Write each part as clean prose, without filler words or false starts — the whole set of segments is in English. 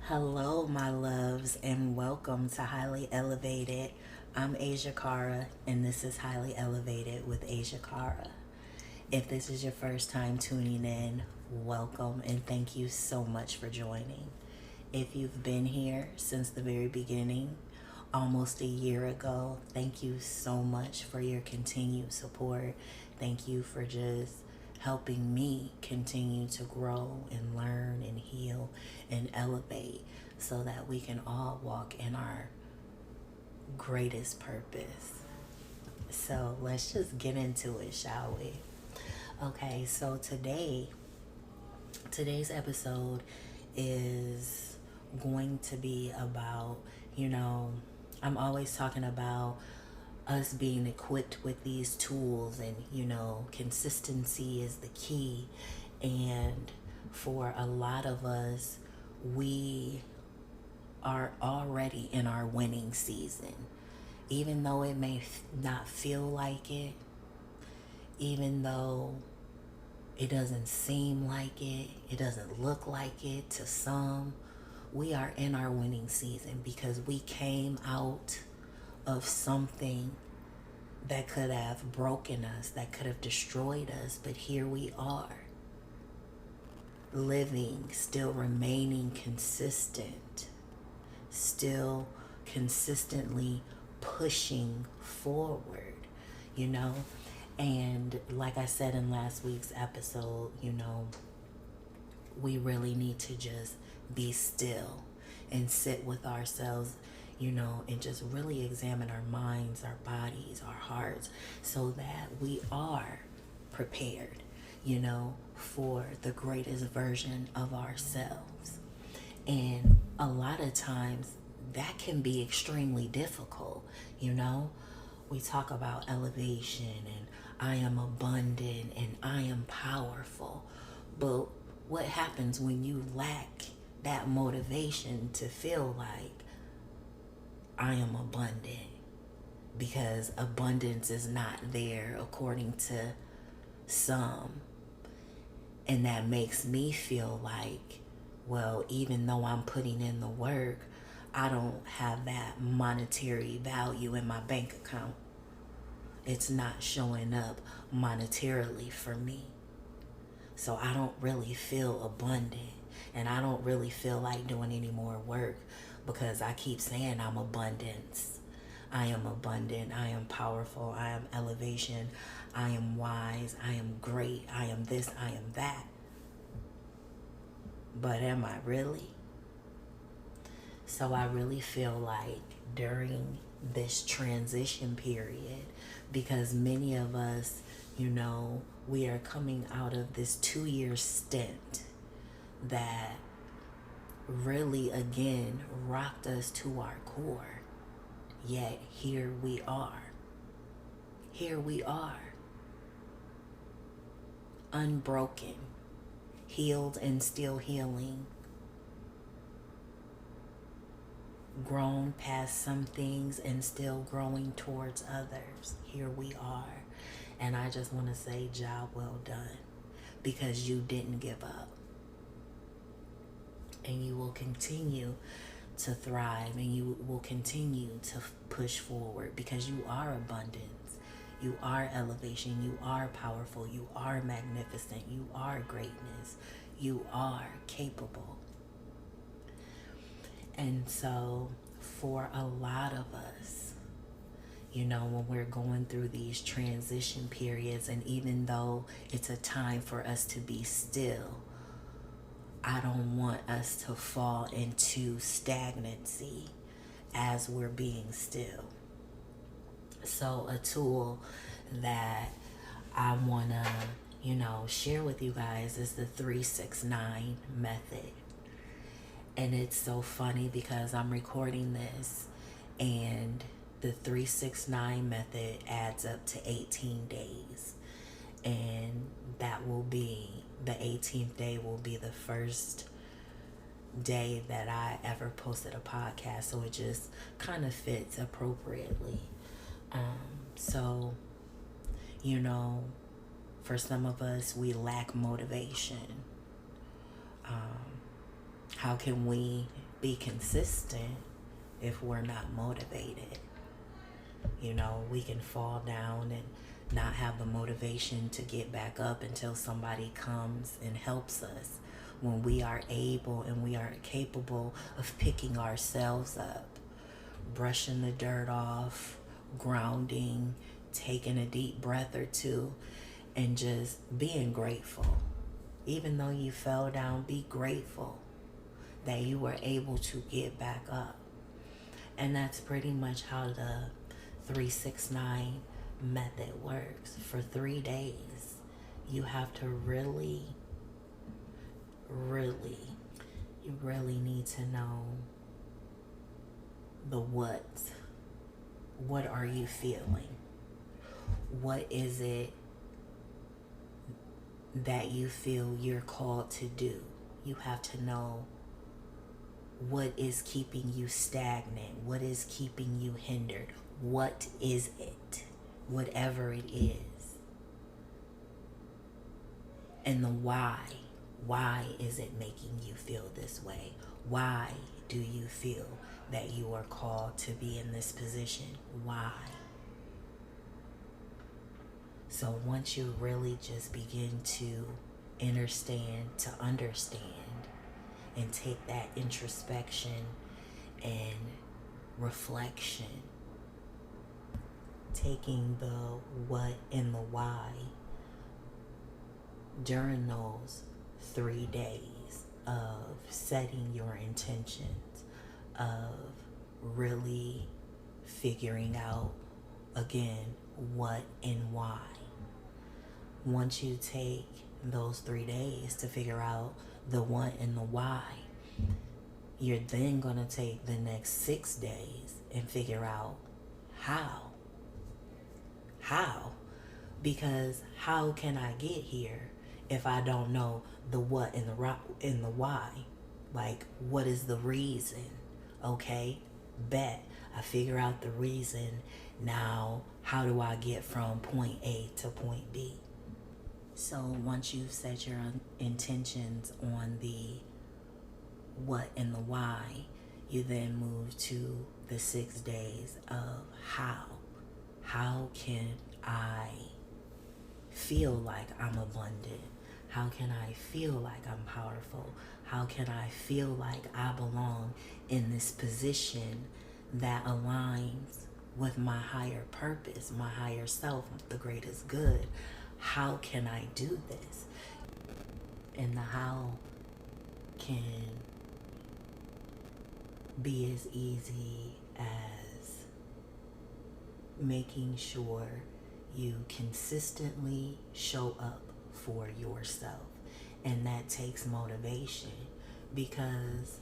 Hello, my loves, and welcome to Highly Elevated. I'm Asia Cara, and this is Highly Elevated with Asia Cara. If this is your first time tuning in, welcome and thank you so much for joining. If you've been here since the very beginning, almost a year ago, thank you so much for your continued support. Thank you for just helping me continue to grow and learn and heal and elevate so that we can all walk in our greatest purpose. So let's just get into it, shall we? Okay, so today's episode is going to be about, you know, I'm always talking about us being equipped with these tools, and consistency is the key. And for a lot of us, we are already in our winning season, even though it may not feel like it, even though it doesn't seem like it doesn't look like it to some. We are in our winning season because we came out of something that could have broken us, that could have destroyed us, but here we are, living, still remaining consistent, still consistently pushing forward, you know? And like I said in last week's episode, we really need to just be still and sit with ourselves, and just really examine our minds, our bodies, our hearts, so that we are prepared, for the greatest version of ourselves. And a lot of times that can be extremely difficult, We talk about elevation and I am abundant and I am powerful. But what happens when you lack that motivation to feel like I am abundant? Because abundance is not there according to some. And that makes me feel like, well, even though I'm putting in the work, I don't have that monetary value in my bank account. It's not showing up monetarily for me. So I don't really feel abundant, and I don't really feel like doing any more work because I keep saying I'm abundance. I am abundant. I am powerful. I am elevation. I am wise. I am great. I am this. I am that. But am I really? So I really feel like during this transition period, because many of us, we are coming out of this 2-year stint that really, again, rocked us to our core. Yet here we are. Here we are. Unbroken, healed and still healing, grown past some things and still growing towards others. Here we are. And I just want to say, job well done, because you didn't give up. And you will continue to thrive, and you will continue to push forward, because you are abundance. You are elevation. You are powerful. You are magnificent. You are greatness. You are capable. And so for a lot of us, when we're going through these transition periods, and even though it's a time for us to be still, I don't want us to fall into stagnancy as we're being still. So a tool that I want to, share with you guys is the 369 method. And it's so funny because I'm recording this, and the 369 method adds up to 18 days. And that will be, the 18th day will be the first day that I ever posted a podcast. So it just kind of fits appropriately. So, for some of us, we lack motivation. How can we be consistent if we're not motivated? You know, we can fall down and not have the motivation to get back up until somebody comes and helps us. When we are able and we are capable of picking ourselves up, brushing the dirt off, grounding, taking a deep breath or two, and just being grateful. Even though you fell down, be grateful that you were able to get back up. And that's pretty much how the 369 method works. For 3 days, you have to really you really need to know the what. What are you feeling? What is it that you feel you're called to do? You have to know what is keeping you stagnant, what is keeping you hindered. What is it? Whatever it is. And the why. Why is it making you feel this way? Why do you feel that you are called to be in this position? Why? So once you really just begin to understand, and take that introspection and reflection, taking the what and the why during those 3 days of setting your intentions, of really figuring out again what and why. Once you take those 3 days to figure out the what and the why, you're then going to take the next 6 days and figure out how. Because how can I get here if I don't know the what and the why? Like, what is the reason? Okay, bet. I figure out the reason. Now, how do I get from point A to point B? So once you've set your intentions on the what and the why, you then move to the 6 days of how. How can I feel like I'm abundant? How can I feel like I'm powerful? How can I feel like I belong in this position that aligns with my higher purpose, my higher self, the greatest good? How can I do this? And the how can be as easy as making sure you consistently show up for yourself. And that takes motivation, because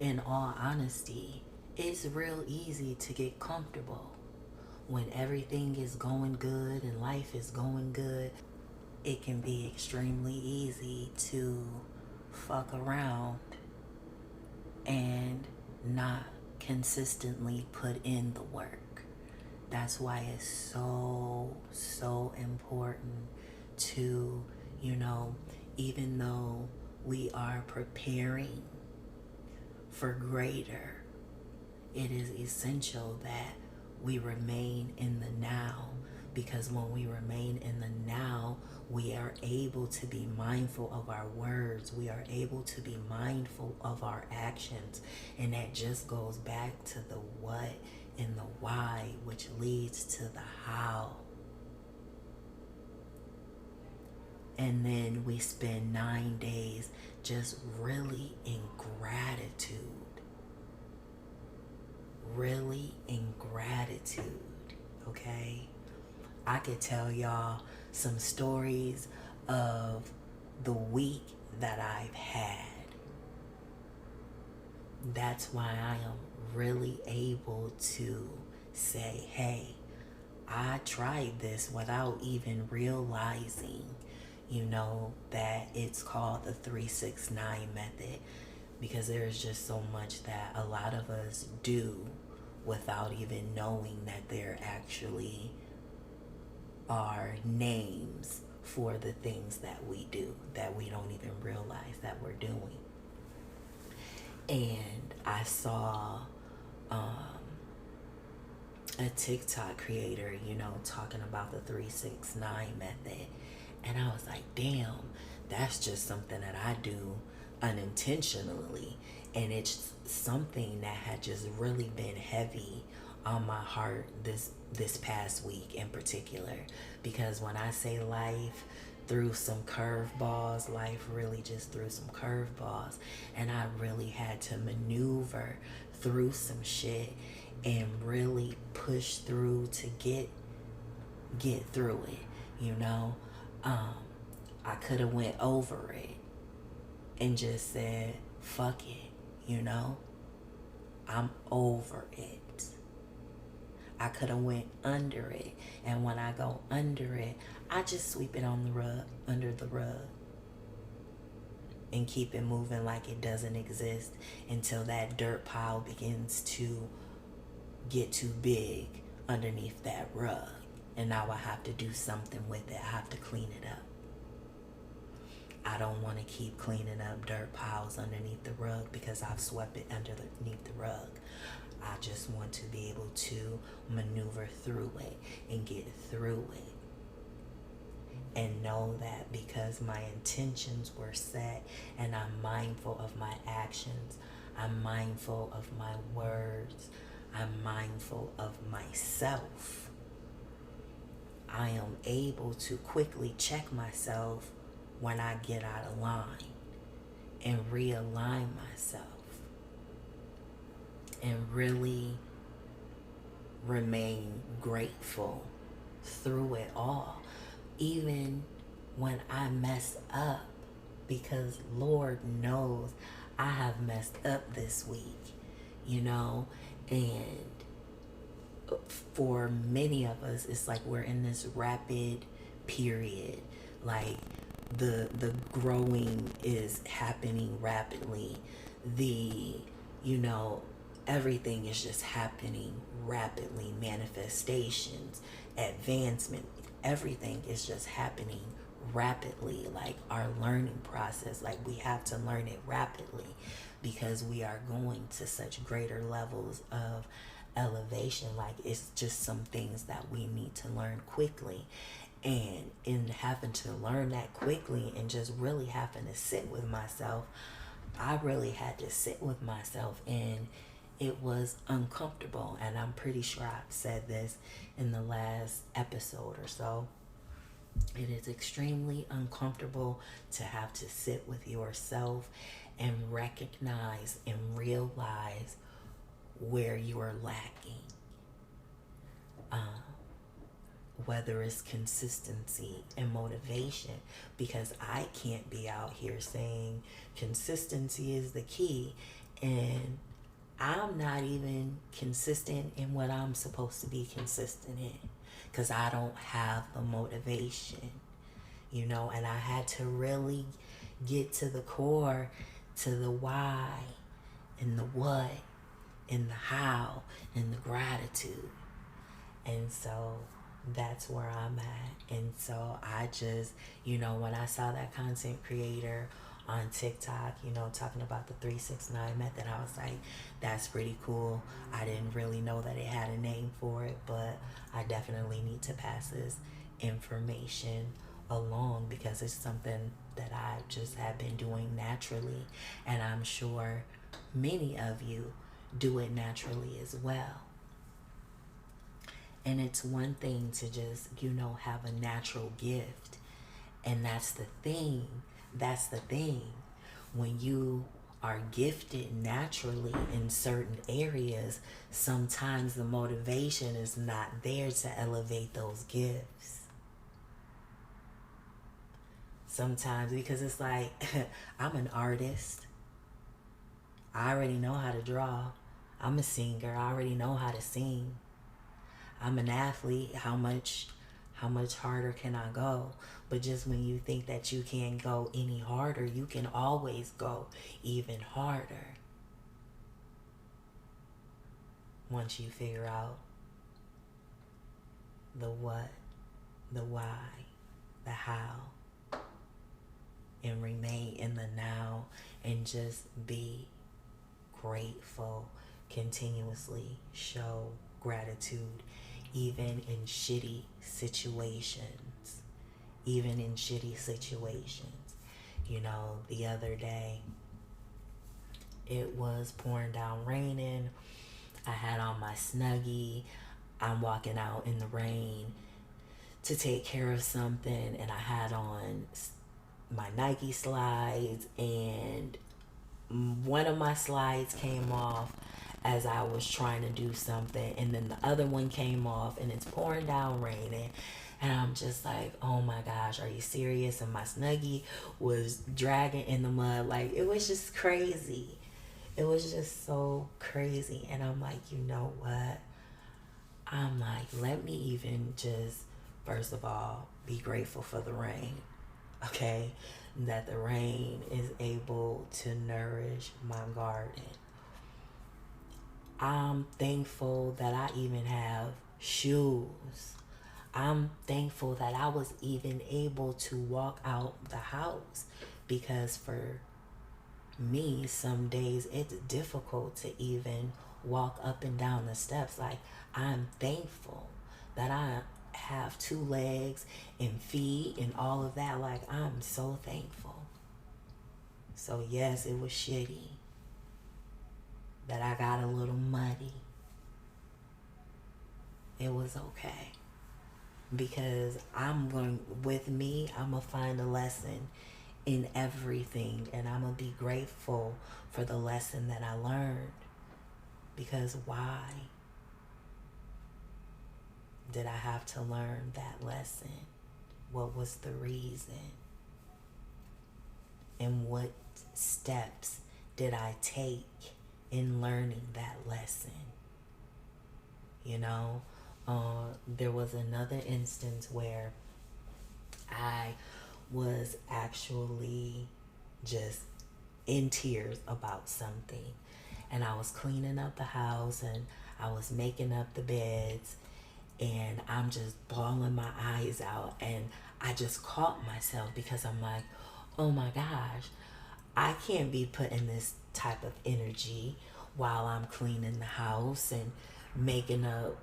in all honesty, it's real easy to get comfortable. When everything is going good and life is going good, it can be extremely easy to fuck around and not consistently put in the work. That's why it's so important to, even though we are preparing for greater, it is essential that we remain in the now, because when we remain in the now, we are able to be mindful of our words. We are able to be mindful of our actions. And that just goes back to the what and the why, which leads to the how. And then we spend 9 days just really in gratitude. Really in gratitude, okay? I could tell y'all some stories of the week that I've had. That's why I am really able to say, hey, I tried this without even realizing, that it's called the 369 method, because there's just so much that a lot of us do without even knowing that there actually are names for the things that we do that we don't even realize that we're doing. And I saw a TikTok creator, talking about the 369 method. And I was like, damn, that's just something that I do unintentionally. And it's something that had just really been heavy on my heart this past week in particular. Because when I say life threw some curveballs, life really just threw some curveballs. And I really had to maneuver through some shit and really push through to get through it. I could have went over it and just said, fuck it, I'm over it. I could have went under it. And when I go under it, I just sweep it under the rug. And keep it moving like it doesn't exist until that dirt pile begins to get too big underneath that rug. And now I have to do something with it. I have to clean it up. I don't want to keep cleaning up dirt piles underneath the rug because I've swept it underneath the rug. I just want to be able to maneuver through it and get through it. And know that because my intentions were set and I'm mindful of my actions, I'm mindful of my words, I'm mindful of myself, I am able to quickly check myself when I get out of line and realign myself and really remain grateful through it all. Even when I mess up, because Lord knows I have messed up this week, and for many of us, it's like we're in this rapid period, like the growing is happening rapidly, everything is just happening rapidly, manifestations, advancement, everything is just happening rapidly, like our learning process, like we have to learn it rapidly because we are going to such greater levels of elevation. Like it's just some things that we need to learn quickly, and in having to learn that quickly and just really having to sit with myself, I really had to sit with myself, and it was uncomfortable. And I'm pretty sure I've said this in the last episode or so. It is extremely uncomfortable to have to sit with yourself and recognize and realize where you are lacking. Whether it's consistency and motivation, because I can't be out here saying consistency is the key and I'm not even consistent in what I'm supposed to be consistent in because I don't have the motivation, and I had to really get to the core, to the why and the what and the how and the gratitude. And so that's where I'm at. And so I just, when I saw that content creator on TikTok, talking about the 369 method, I was like, that's pretty cool. I didn't really know that it had a name for it, but I definitely need to pass this information along because it's something that I just have been doing naturally. And I'm sure many of you do it naturally as well. And it's one thing to just, have a natural gift. And that's the thing. When you are gifted naturally in certain areas, sometimes the motivation is not there to elevate those gifts. Sometimes, because it's like, I'm an artist. I already know how to draw. I'm a singer. I already know how to sing. I'm an athlete. How much harder can I go? But just when you think that you can't go any harder, you can always go even harder. Once you figure out the what, the why, the how, and remain in the now and just be grateful, continuously show gratitude, even in shitty situations. Even in shitty situations. You know, the other day, it was pouring down raining. I had on my Snuggie. I'm walking out in the rain to take care of something, and I had on my Nike slides, and one of my slides came off as I was trying to do something, and then the other one came off, and it's pouring down raining. And I'm just like, oh my gosh, are you serious? And my Snuggie was dragging in the mud. Like, it was just crazy. It was just so crazy. And I'm like, you know what? I'm like, let me even just, first of all, be grateful for the rain. Okay? That the rain is able to nourish my garden. I'm thankful that I even have shoes. I'm thankful that I was even able to walk out the house, because for me, some days it's difficult to even walk up and down the steps. Like, I'm thankful that I have two legs and feet and all of that. Like, I'm so thankful. So yes, it was shitty that I got a little muddy. It was okay, because I'm going, with me, I'm gonna find a lesson in everything, and I'm gonna be grateful for the lesson that I learned. Because why did I have to learn that lesson? What was the reason? And what steps did I take in learning that lesson? You know, there was another instance where I was actually just in tears about something. And I was cleaning up the house, and I was making up the beds, and I'm just bawling my eyes out. And I just caught myself, because I'm like, oh my gosh, I can't be putting this type of energy while I'm cleaning the house and making up,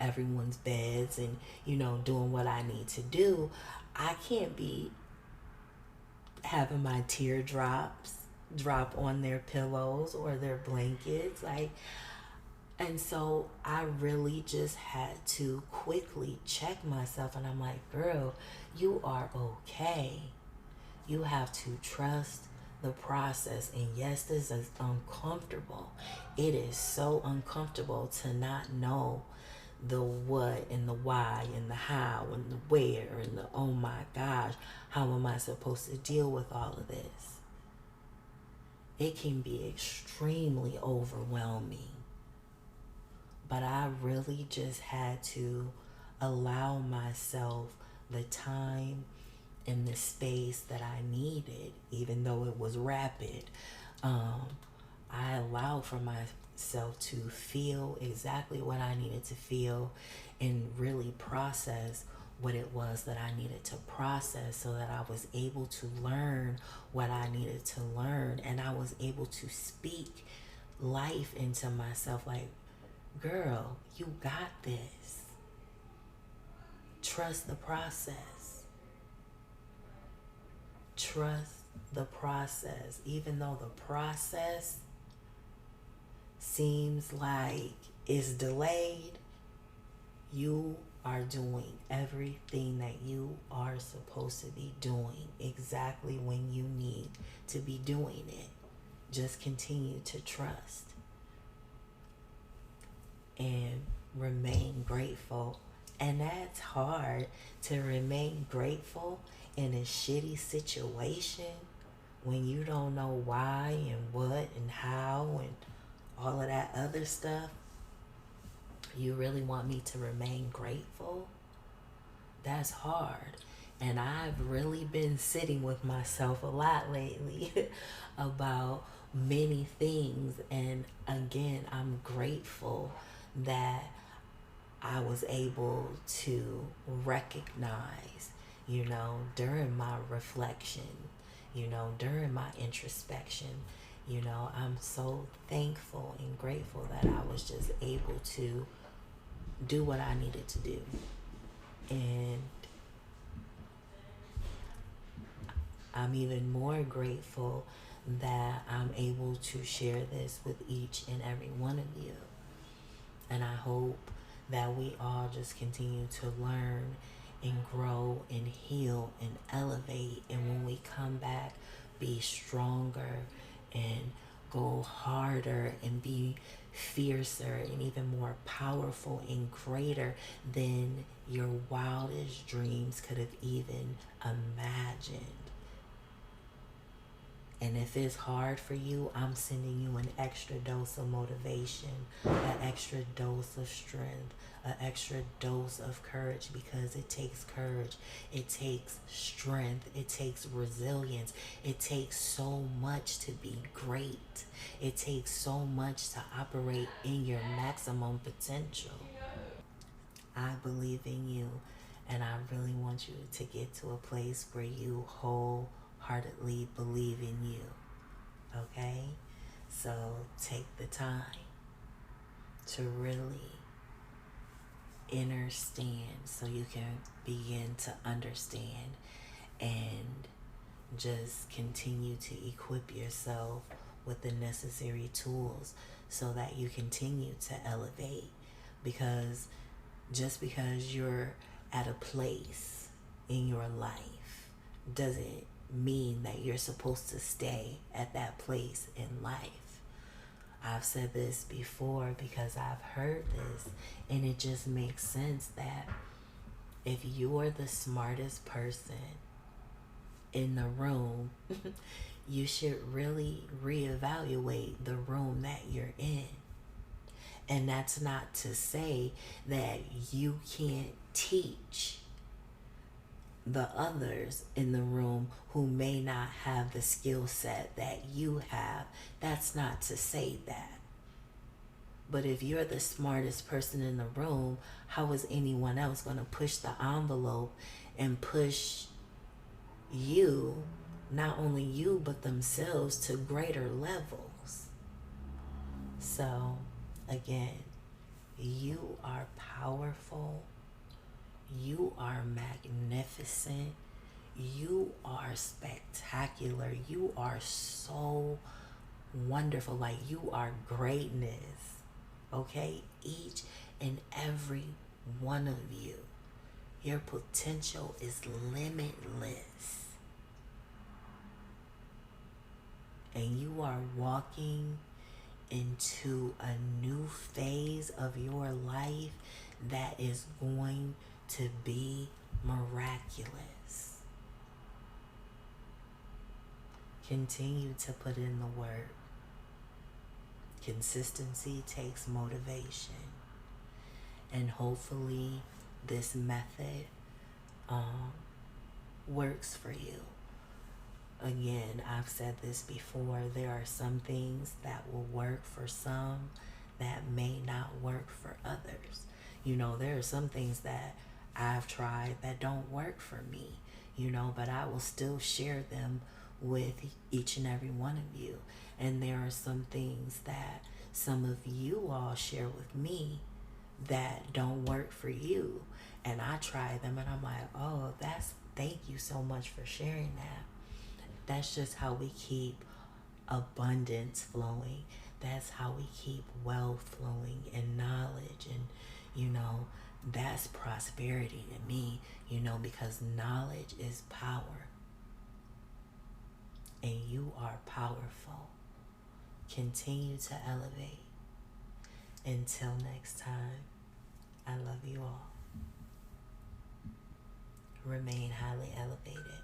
everyone's beds, and, doing what I need to do. I can't be having my teardrops drop on their pillows or their blankets. And so I really just had to quickly check myself, and I'm like, girl, you are okay. You have to trust the process. And yes, this is uncomfortable. It is so uncomfortable to not know the what and the why and the how and the where and the oh my gosh, how am I supposed to deal with all of this? It can be extremely overwhelming. But I really just had to allow myself the time and the space that I needed, even though it was rapid. I allowed for myself to feel exactly what I needed to feel, and really process what it was that I needed to process, so that I was able to learn what I needed to learn, and I was able to speak life into myself. Like, girl, you got this. Trust the process. Trust the process. Even though the process seems like it's delayed, you are doing everything that you are supposed to be doing exactly when you need to be doing it. Just continue to trust and remain grateful. And that's hard, to remain grateful in a shitty situation when you don't know why and what and how and all of that other stuff. You really want me to remain grateful? That's hard. And I've really been sitting with myself a lot lately about many things. And again, I'm grateful that I was able to recognize, during my reflection, during my introspection, You know, I'm so thankful and grateful that I was just able to do what I needed to do. And I'm even more grateful that I'm able to share this with each and every one of you. And I hope that we all just continue to learn and grow and heal and elevate. And when we come back, be stronger and go harder and be fiercer and even more powerful and greater than your wildest dreams could have even imagined. And if it's hard for you, I'm sending you an extra dose of motivation, an extra dose of strength, an extra dose of courage, because it takes courage, it takes strength, it takes resilience, it takes so much to be great. It takes so much to operate in your maximum potential. I believe in you, and I really want you to get to a place where you wholeheartedly believe in you. Okay? So take the time to really understand so you can begin to understand and just continue to equip yourself with the necessary tools so that you continue to elevate. Because just because you're at a place in your life doesn't mean that you're supposed to stay at that place in life. I've said this before because I've heard this, and it just makes sense that if you're the smartest person in the room, you should really reevaluate the room that you're in. And that's not to say that you can't teach the others in the room who may not have the skill set that you have. That's not to say that. But if you're the smartest person in the room, how is anyone else going to push the envelope and push you, not only you, but themselves to greater levels? So, again, you are powerful. You are magnificent. You are spectacular. You are so wonderful. Like, you are greatness. Okay? Each and every one of you. Your potential is limitless. And you are walking into a new phase of your life that is going to be miraculous. Continue to put in the work. Consistency takes motivation. And hopefully this method works for you. Again, I've said this before, there are some things that will work for some that may not work for others. You know, there are some things that I've tried that don't work for me, you know, but I will still share them with each and every one of you. And there are some things that some of you all share with me that don't work for you. And I try them and I'm like, oh, thank you so much for sharing that. That's just how we keep abundance flowing. That's how we keep wealth flowing and knowledge. And, you know, that's prosperity to me, you know, because knowledge is power. And you are powerful. Continue to elevate. Until next time, I love you all. Remain highly elevated.